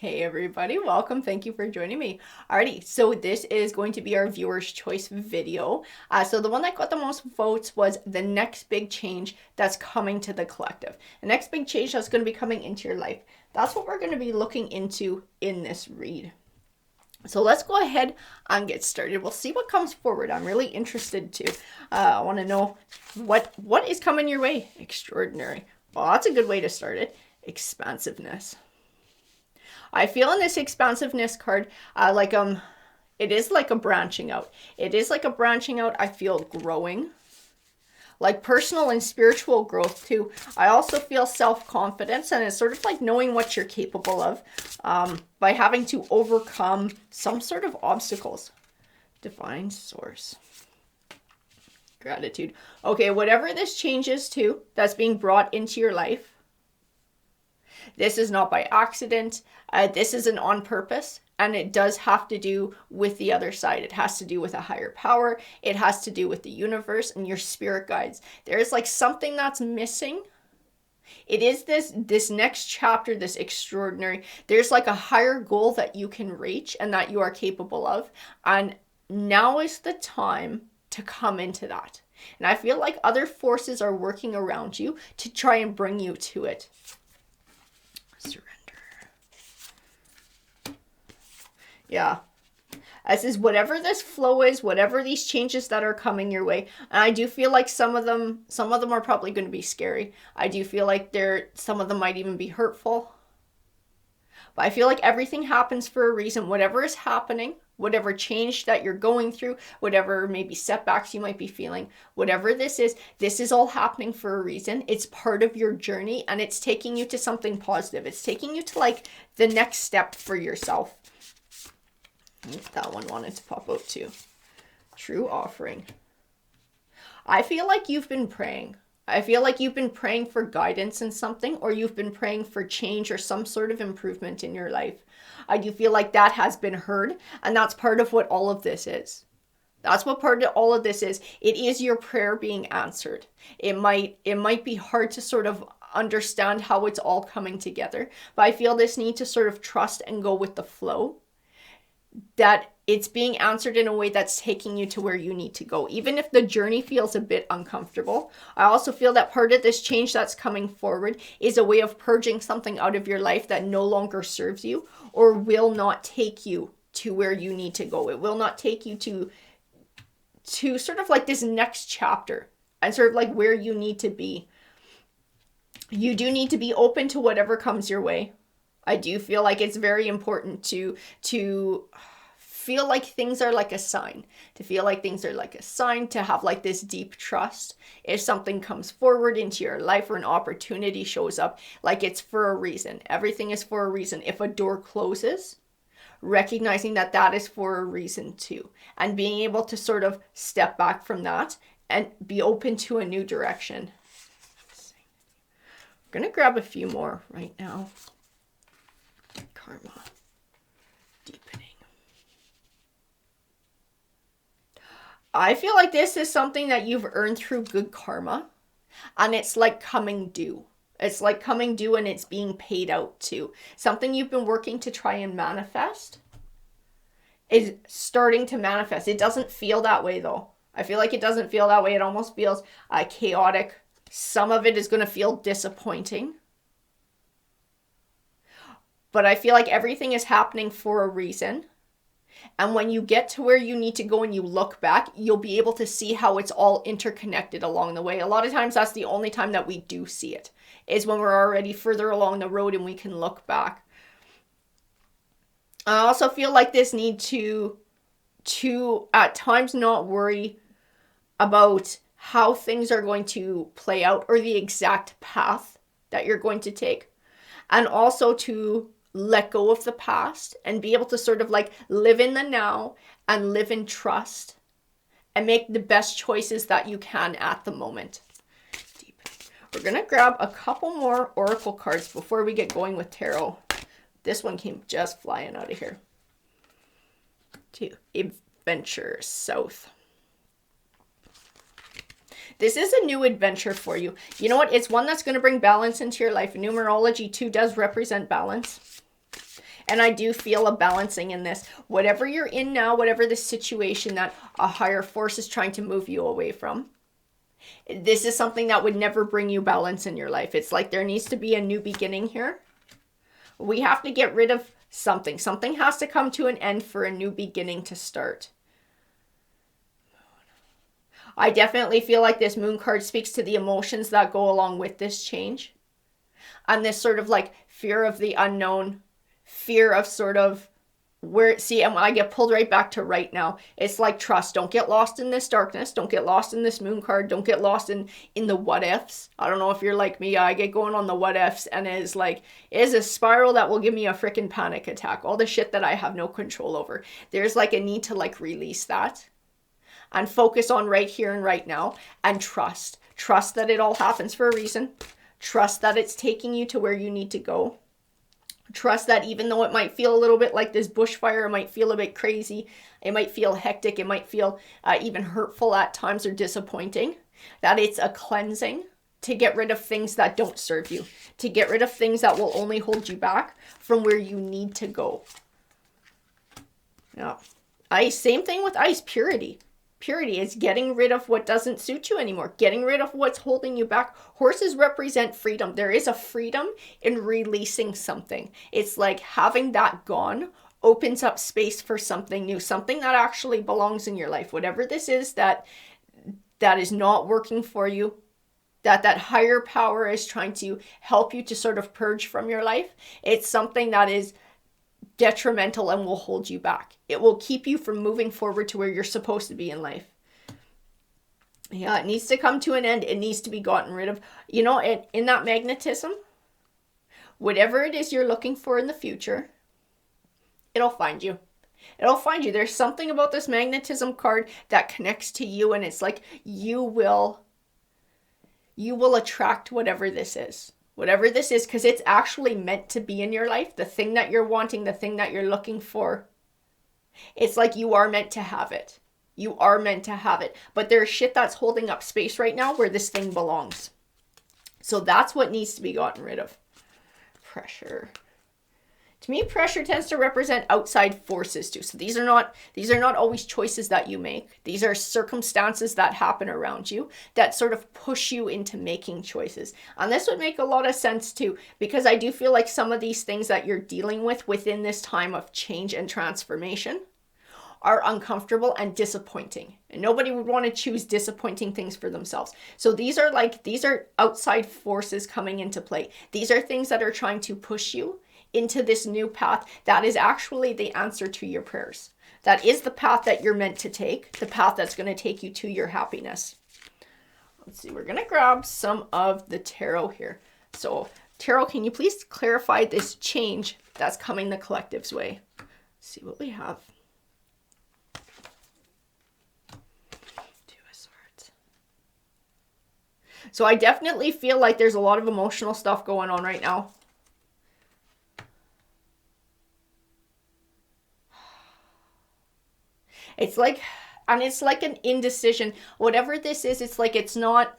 Hey everybody, welcome. Thank you for joining me. Alrighty, so this is going to be our viewer's choice video. So the one that got the most votes was the next big change that's coming to the collective. The next big change that's going to be coming into your life. That's what we're going to be looking into in this read. So let's go ahead and get started. We'll see what comes forward. I'm really interested to. I want to know what is coming your way. Extraordinary. Well, that's a good way to start it. Expansiveness. I feel in this expansiveness card, it is like a branching out. It is like a branching out. I feel growing, like personal and spiritual growth too. I also feel self-confidence, and it's sort of like knowing what you're capable of by having to overcome some sort of obstacles. Divine source. Gratitude. Okay, whatever this changes to that's being brought into your life, this is not by accident. This isn't on purpose. And it does have to do with the other side. It has to do with a higher power. It has to do with the universe and your spirit guides. There's like something that's missing. It is this next chapter, this extraordinary. There's like a higher goal that you can reach and that you are capable of. And now is the time to come into that. And I feel like other forces are working around you to try and bring you to it. Surrender. Yeah. This is whatever this flow is, whatever these changes that are coming your way. And I do feel like some of them are probably going to be scary. I do feel like some of them might even be hurtful. But I feel like everything happens for a reason. Whatever is happening, whatever change that you're going through, whatever maybe setbacks you might be feeling, whatever this is all happening for a reason. It's part of your journey, and it's taking you to something positive. It's taking you to like the next step for yourself. That one wanted to pop out too. True offering. I feel like you've been praying. I feel like you've been praying for guidance in something, or you've been praying for change or some sort of improvement in your life. I do feel like that has been heard, and that's part of what all of this is. That's what part of all of this is. It is your prayer being answered. It might be hard to sort of understand how it's all coming together, but I feel this need to sort of trust and go with the flow. That it's being answered in a way that's taking you to where you need to go. Even if the journey feels a bit uncomfortable, I also feel that part of this change that's coming forward is a way of purging something out of your life that no longer serves you or will not take you to where you need to go. It will not take you to sort of like this next chapter and sort of like where you need to be. You do need to be open to whatever comes your way. I do feel like it's very important to feel like things are like a sign, to have like this deep trust. If something comes forward into your life or an opportunity shows up, like it's for a reason. Everything is for a reason. If a door closes, recognizing that is for a reason too, and being able to sort of step back from that and be open to a new direction. I'm gonna grab a few more right now. Karma. Deepening. I feel like this is something that you've earned through good karma, and it's like coming due. It's like coming due, and it's being paid out to. Something you've been working to try and manifest is starting to manifest. It doesn't feel that way though. I feel like it doesn't feel that way. It almost feels chaotic. Some of it is going to feel disappointing. But I feel like everything is happening for a reason. And when you get to where you need to go and you look back, you'll be able to see how it's all interconnected along the way. A lot of times that's the only time that we do see it, is when we're already further along the road and we can look back. I also feel like this need to at times not worry about how things are going to play out or the exact path that you're going to take. And also to let go of the past and be able to sort of like live in the now and live in trust and make the best choices that you can at the moment. We're going to grab a couple more oracle cards before we get going with tarot. This one came just flying out of here. To adventure south. This is a new adventure for you. You know what? It's one that's going to bring balance into your life. Numerology too does represent balance. And I do feel a balancing in this. Whatever you're in now, whatever the situation that a higher force is trying to move you away from, this is something that would never bring you balance in your life. It's like there needs to be a new beginning here. We have to get rid of something. Something has to come to an end for a new beginning to start. I definitely feel like this moon card speaks to the emotions that go along with this change. And this sort of like fear of the unknown, fear of sort of where, see, and I get pulled right back to right now. It's like trust. Don't get lost in this darkness. Don't get lost in this moon card. Don't get lost in the what ifs. I don't know if you're like me. I get going on the what ifs, and it's like, it is a spiral that will give me a freaking panic attack. All the shit that I have no control over. There's like a need to like release that and focus on right here and right now, and trust. Trust that it all happens for a reason. Trust that it's taking you to where you need to go. Trust that even though it might feel a little bit like this bushfire, it might feel a bit crazy, it might feel hectic, it might feel even hurtful at times or disappointing, that it's a cleansing to get rid of things that don't serve you, to get rid of things that will only hold you back from where you need to go. Yeah. Ice, same thing with ice, purity. Purity is getting rid of what doesn't suit you anymore, getting rid of what's holding you back. Horses represent freedom. There is a freedom in releasing something. It's like having that gone opens up space for something new, something that actually belongs in your life. Whatever this is that is not working for you, that higher power is trying to help you to sort of purge from your life. It's something that is detrimental and will hold you back. It will keep you from moving forward to where you're supposed to be in life. Yeah, it needs to come to an end. It needs to be gotten rid of. You know, in that magnetism, whatever it is you're looking for in the future, it'll find you. It'll find you. There's something about this magnetism card that connects to you, and it's like you will attract whatever this is. Whatever this is, because it's actually meant to be in your life. The thing that you're wanting, the thing that you're looking for. It's like you are meant to have it. You are meant to have it. But there's shit that's holding up space right now where this thing belongs. So that's what needs to be gotten rid of. Pressure. To me, pressure tends to represent outside forces too. So these are not always choices that you make. These are circumstances that happen around you that sort of push you into making choices. And this would make a lot of sense too, because I do feel like some of these things that you're dealing with within this time of change and transformation are uncomfortable and disappointing. And nobody would want to choose disappointing things for themselves. So these are outside forces coming into play. These are things that are trying to push you into this new path that is actually the answer to your prayers. That is the path that you're meant to take, the path that's going to take you to your happiness. Let's see, we're going to grab some of the tarot here. So, tarot, can you please clarify this change that's coming the collective's way? Let's see what we have. Two of Swords. So I definitely feel like there's a lot of emotional stuff going on right now. It's like an indecision. Whatever this is, it's like it's not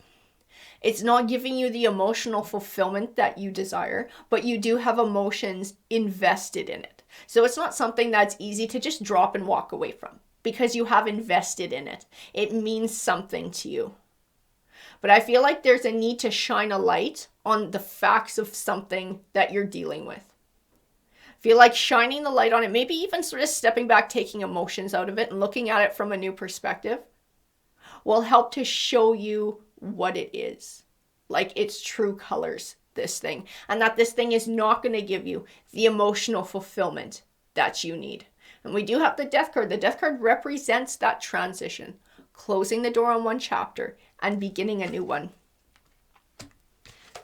giving you the emotional fulfillment that you desire, but you do have emotions invested in it. So it's not something that's easy to just drop and walk away from because you have invested in it. It means something to you. But I feel like there's a need to shine a light on the facts of something that you're dealing with. Feel like shining the light on it, maybe even sort of stepping back, taking emotions out of it and looking at it from a new perspective will help to show you what it is, like its true colors, this thing, and that this thing is not going to give you the emotional fulfillment that you need. And we do have the Death card. The Death card represents that transition, closing the door on one chapter and beginning a new one.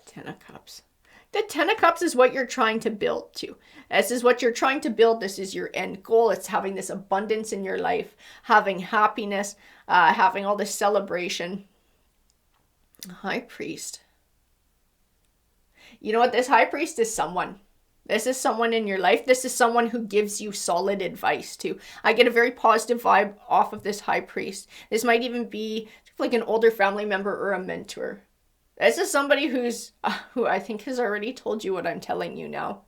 Ten of Cups. The Ten of Cups is what you're trying to build to. This is what you're trying to build. This is your end goal. It's having this abundance in your life, having happiness, having all this celebration. High Priest. You know what? This High Priest is someone. This is someone in your life. This is someone who gives you solid advice too. I get a very positive vibe off of this High Priest. This might even be like an older family member or a mentor. This is somebody who I think has already told you what I'm telling you now.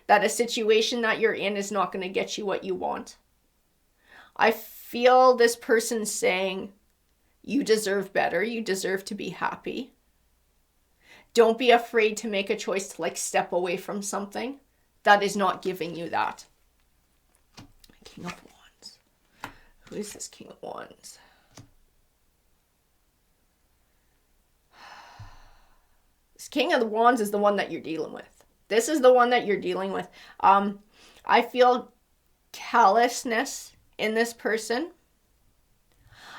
That a situation that you're in is not going to get you what you want. I feel this person saying, you deserve better. You deserve to be happy. Don't be afraid to make a choice to like step away from something that is not giving you that. King of Wands. Who is this King of Wands? This King of the Wands is the one that you're dealing with. This is the one that you're dealing with. I feel callousness in this person.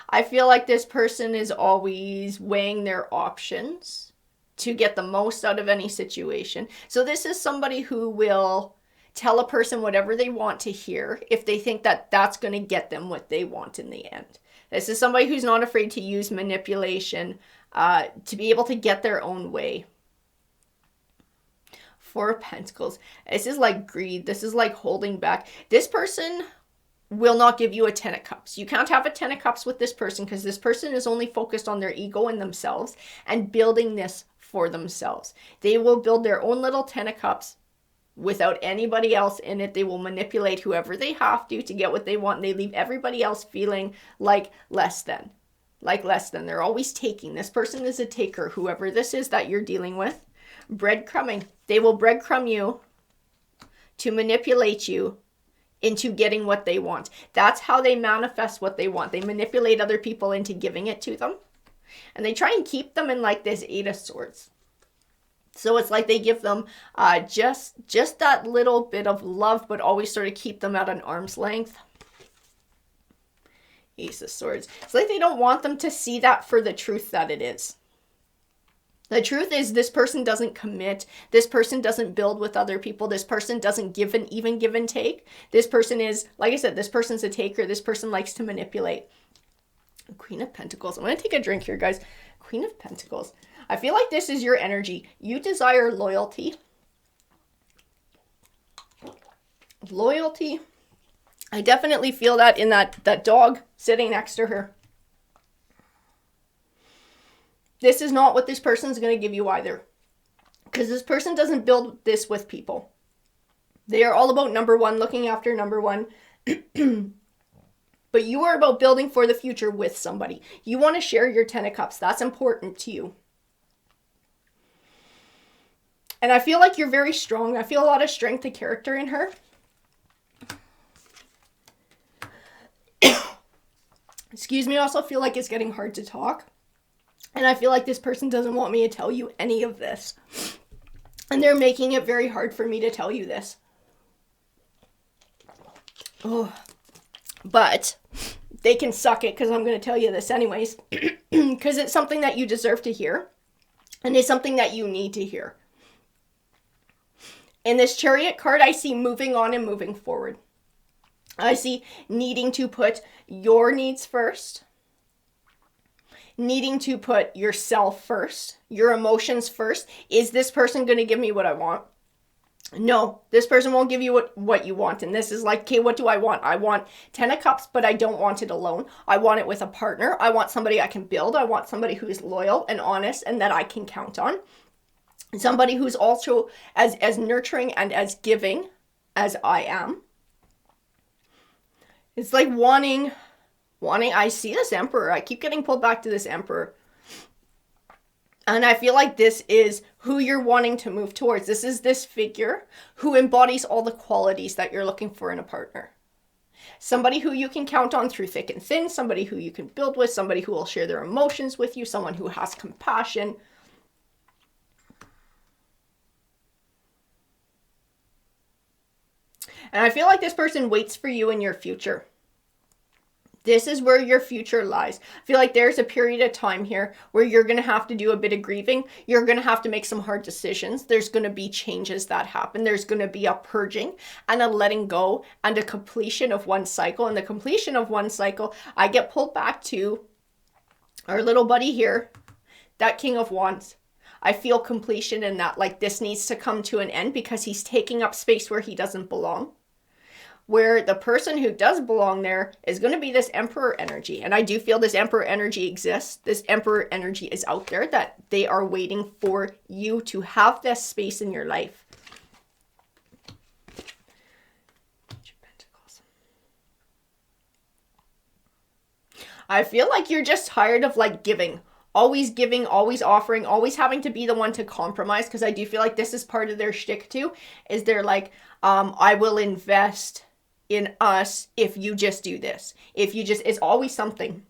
I feel like this person is always weighing their options to get the most out of any situation. So this is somebody who will tell a person whatever they want to hear if they think that that's going to get them what they want in the end. This is somebody who's not afraid to use manipulation to be able to get their own way. Four of Pentacles. This is like greed. This is like holding back. This person will not give you a 10 of Cups. You can't have a 10 of Cups with this person because this person is only focused on their ego and themselves and building this for themselves. They will build their own little 10 of Cups without anybody else in it. They will manipulate whoever they have to get what they want. They leave everybody else feeling like less than. They're always taking. This person is a taker, whoever this is that you're dealing with. Breadcrumbing. They will breadcrumb you to manipulate you into getting what they want. That's how they manifest what they want. They manipulate other people into giving it to them. And they try and keep them in like this 8 of Swords. So it's like they give them just that little bit of love, but always sort of keep them at an arm's length. Ace of Swords. It's like they don't want them to see that for the truth that it is. The truth is this person doesn't commit. This person doesn't build with other people. This person doesn't even give and take. This person is, like I said, this person's a taker. This person likes to manipulate. Queen of Pentacles. I'm going to take a drink here, guys. Queen of Pentacles. I feel like this is your energy. You desire loyalty. Loyalty. I definitely feel that in that dog sitting next to her. This is not what this person's going to give you either. Because this person doesn't build this with people. They are all about number one, looking after number one. But you are about building for the future with somebody. You want to share your 10 of Cups. That's important to you. And I feel like you're very strong. I feel a lot of strength and character in her. Excuse me, I also feel like it's getting hard to talk. And I feel like this person doesn't want me to tell you any of this. And they're making it very hard for me to tell you this. Oh, but they can suck it because I'm going to tell you this anyways. Because it's something that you deserve to hear. And it's something that you need to hear. In this Chariot card, I see moving on and moving forward. I see needing to put your needs first. Needing to put yourself first, your emotions first. Is this person going to give me what I want? No, this person won't give you what you want. And this is like, okay, what do I want? I want 10 of Cups, but I don't want it alone. I want it with a partner. I want somebody I can build. I want somebody who is loyal and honest and that I can count on. Somebody who's also as nurturing and as giving as I am. It's like wanting, I see this Emperor. I keep getting pulled back to this Emperor. And I feel like this is who you're wanting to move towards. This is this figure who embodies all the qualities that you're looking for in a partner. Somebody who you can count on through thick and thin. Somebody who you can build with. Somebody who will share their emotions with you. Someone who has compassion. And I feel like this person waits for you in your future. This is where your future lies. I feel like there's a period of time here where you're going to have to do a bit of grieving. You're going to have to make some hard decisions. There's going to be changes that happen. There's going to be a purging and a letting go and a completion of one cycle. And the completion of one cycle, I get pulled back to our little buddy here, that King of Wands. I feel completion in that, like this needs to come to an end because he's taking up space where he doesn't belong. Where the person who does belong there is going to be this Emperor energy. And I do feel this Emperor energy exists. This Emperor energy is out there, that they are waiting for you to have this space in your life. I feel like you're just tired of like giving, always offering, always having to be the one to compromise. Because I do feel like this is part of their shtick too. Is they're like, I will invest in us if you just do this. If you just, it's always something.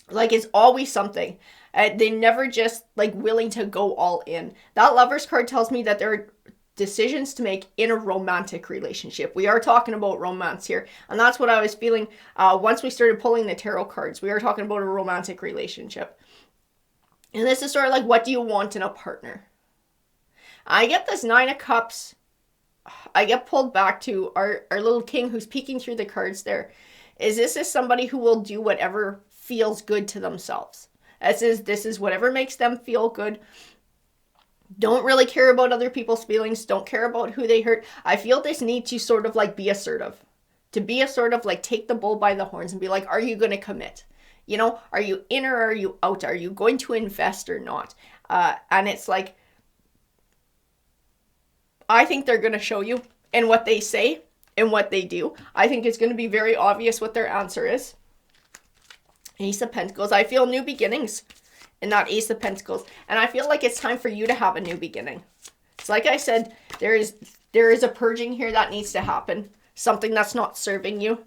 Like it's always something. They never just like willing to go all in. That Lovers card tells me that there are decisions to make in a romantic relationship. We are talking about romance here. And that's what I was feeling once we started pulling the tarot cards. We are talking about a romantic relationship. And this is sort of like, what do you want in a partner? I get this Nine of Cups. I get pulled back to our little king who's peeking through the cards there. This is somebody who will do whatever feels good to themselves. This is whatever makes them feel good. Don't really care about other people's feelings. Don't care about who they hurt. I feel this need to sort of like be assertive. To be a sort of like take the bull by the horns and be like, are you going to commit? You know, are you in or are you out? Are you going to invest or not? And it's like, I think they're going to show you in what they say and what they do. I think it's going to be very obvious what their answer is. Ace of Pentacles. I feel new beginnings in that Ace of Pentacles. And I feel like it's time for you to have a new beginning. It's like I said, there is a purging here that needs to happen. Something that's not serving you.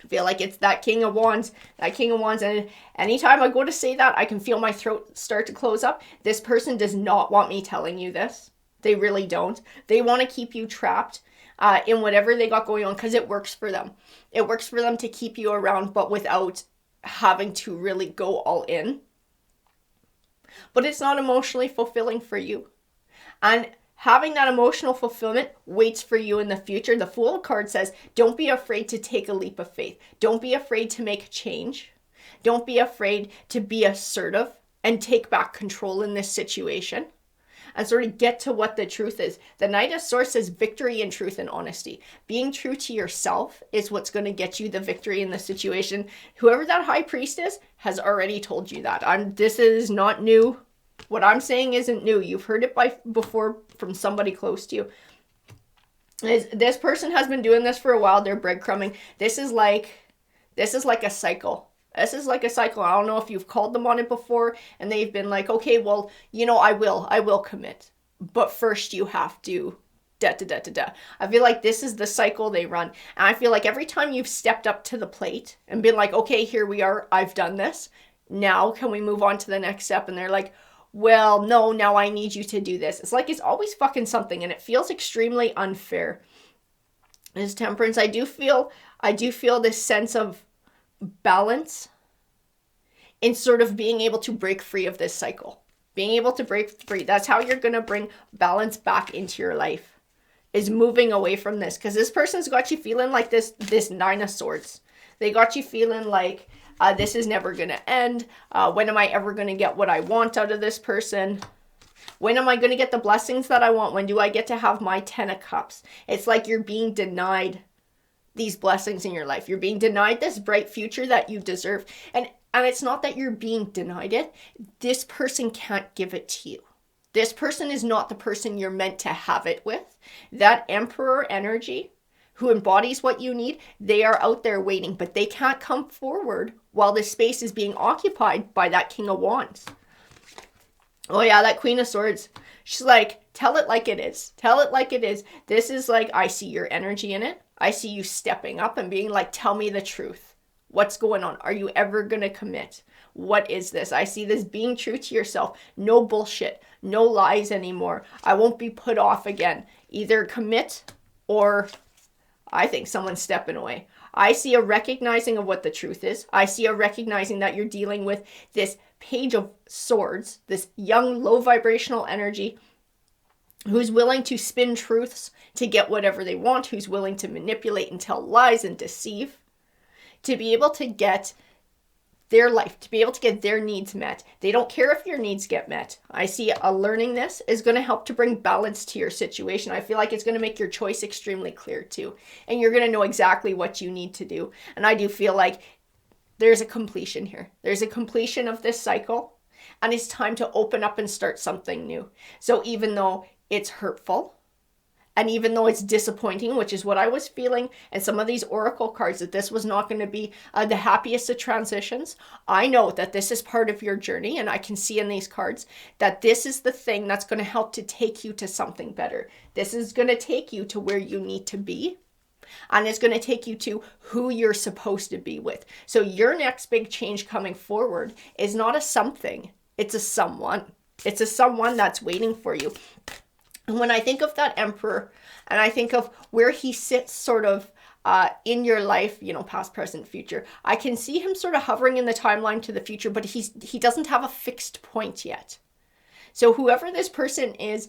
I feel like it's that King of Wands. That King of Wands. And anytime I go to say that, I can feel my throat start to close up. This person does not want me telling you this. They really don't. They want to keep you trapped in whatever they got going on because it works for them. It works for them to keep you around, but without having to really go all in. But it's not emotionally fulfilling for you. And having that emotional fulfillment waits for you in the future. The Fool card says, don't be afraid to take a leap of faith. Don't be afraid to make a change. Don't be afraid to be assertive and take back control in this situation. And sort of get to what the truth is. The Knight of Swords says victory in truth and honesty. Being true to yourself is what's going to get you the victory in the situation. Whoever that High Priest is has already told you that. This is not new. What I'm saying isn't new. You've heard it before from somebody close to you. This person has been doing this for a while. They're breadcrumbing. This is like a cycle. This is like a cycle. I don't know if you've called them on it before and they've been like, okay, well, you know, I will commit. But first you have to I feel like this is the cycle they run. And I feel like every time you've stepped up to the plate and been like, okay, here we are. I've done this. Now can we move on to the next step? And they're like, well, no, now I need you to do this. It's like it's always fucking something and it feels extremely unfair. As Temperance, I do feel this sense of balance in sort of being able to break free of this cycle. Being able to break free. That's how you're going to bring balance back into your life. Is moving away from this. Because this person's got you feeling like this Nine of Swords. They got you feeling like this is never going to end. When am I ever going to get what I want out of this person? When am I going to get the blessings that I want? When do I get to have my 10 of Cups? It's like you're being denied these blessings in your life. You're being denied this bright future that you deserve. And it's not that you're being denied it. This person can't give it to you. This person is not the person you're meant to have it with. That Emperor energy who embodies what you need, they are out there waiting, but they can't come forward while this space is being occupied by that King of Wands. Oh yeah, that Queen of Swords. She's like, tell it like it is. Tell it like it is. This is like, I see your energy in it. I see you stepping up and being like, tell me the truth. What's going on? Are you ever going to commit? What is this? I see this being true to yourself. No bullshit. No lies anymore. I won't be put off again. Either commit or I think someone's stepping away. I see a recognizing of what the truth is. I see a recognizing that you're dealing with this Page of Swords, this young, low vibrational energy who's willing to spin truths to get whatever they want, who's willing to manipulate and tell lies and deceive, to be able to get their life, to be able to get their needs met. They don't care if your needs get met. I see a learning this is going to help to bring balance to your situation. I feel like it's going to make your choice extremely clear too. And you're going to know exactly what you need to do. And I do feel like there's a completion here. There's a completion of this cycle. And it's time to open up and start something new. So even though it's hurtful, And even though it's disappointing, which is what I was feeling, and some of these oracle cards, that this was not going to be the happiest of transitions, I know that this is part of your journey, and I can see in these cards that this is the thing that's going to help to take you to something better. This is going to take you to where you need to be, and it's going to take you to who you're supposed to be with. So your next big change coming forward is not a something, it's a someone. It's a someone that's waiting for you. And when I think of that Emperor, and I think of where he sits sort of in your life, you know, past, present, future, I can see him sort of hovering in the timeline to the future, but he doesn't have a fixed point yet. So whoever this person is,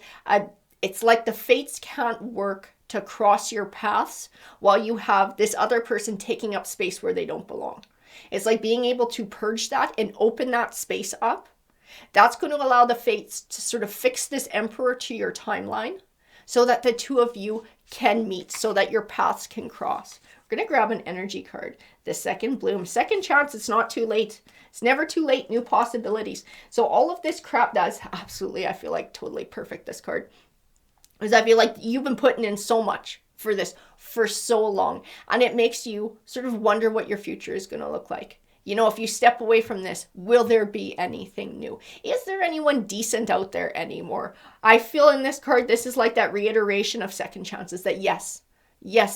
it's like the fates can't work to cross your paths while you have this other person taking up space where they don't belong. It's like being able to purge that and open that space up. That's going to allow the fates to sort of fix this Emperor to your timeline so that the two of you can meet, so that your paths can cross. We're going to grab an energy card. The second bloom, second chance. It's not too late. It's never too late. New possibilities. So all of this crap, that's absolutely, I feel like, totally perfect, this card. Because I feel like you've been putting in so much for this for so long. And it makes you sort of wonder what your future is going to look like. You know, if you step away from this, will there be anything new? Is there anyone decent out there anymore? I feel in this card, this is like that reiteration of second chances, that yes,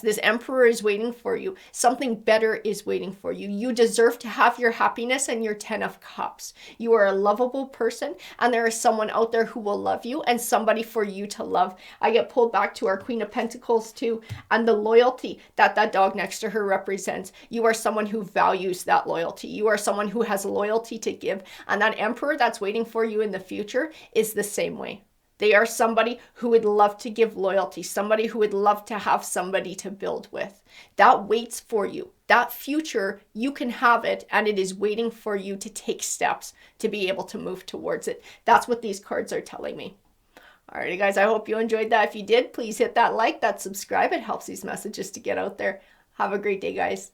this Emperor is waiting for you. Something better is waiting for you. You deserve to have your happiness and your 10 of Cups. You are a lovable person, and there is someone out there who will love you and somebody for you to love. I get pulled back to our Queen of Pentacles too, and the loyalty that that dog next to her represents. You are someone who values that loyalty. You are someone who has loyalty to give, and that Emperor that's waiting for you in the future is the same way. They are somebody who would love to give loyalty, somebody who would love to have somebody to build with. That waits for you. That future, you can have it, and it is waiting for you to take steps to be able to move towards it. That's what these cards are telling me. Alrighty, guys, I hope you enjoyed that. If you did, please hit that like, that subscribe. It helps these messages to get out there. Have a great day, guys.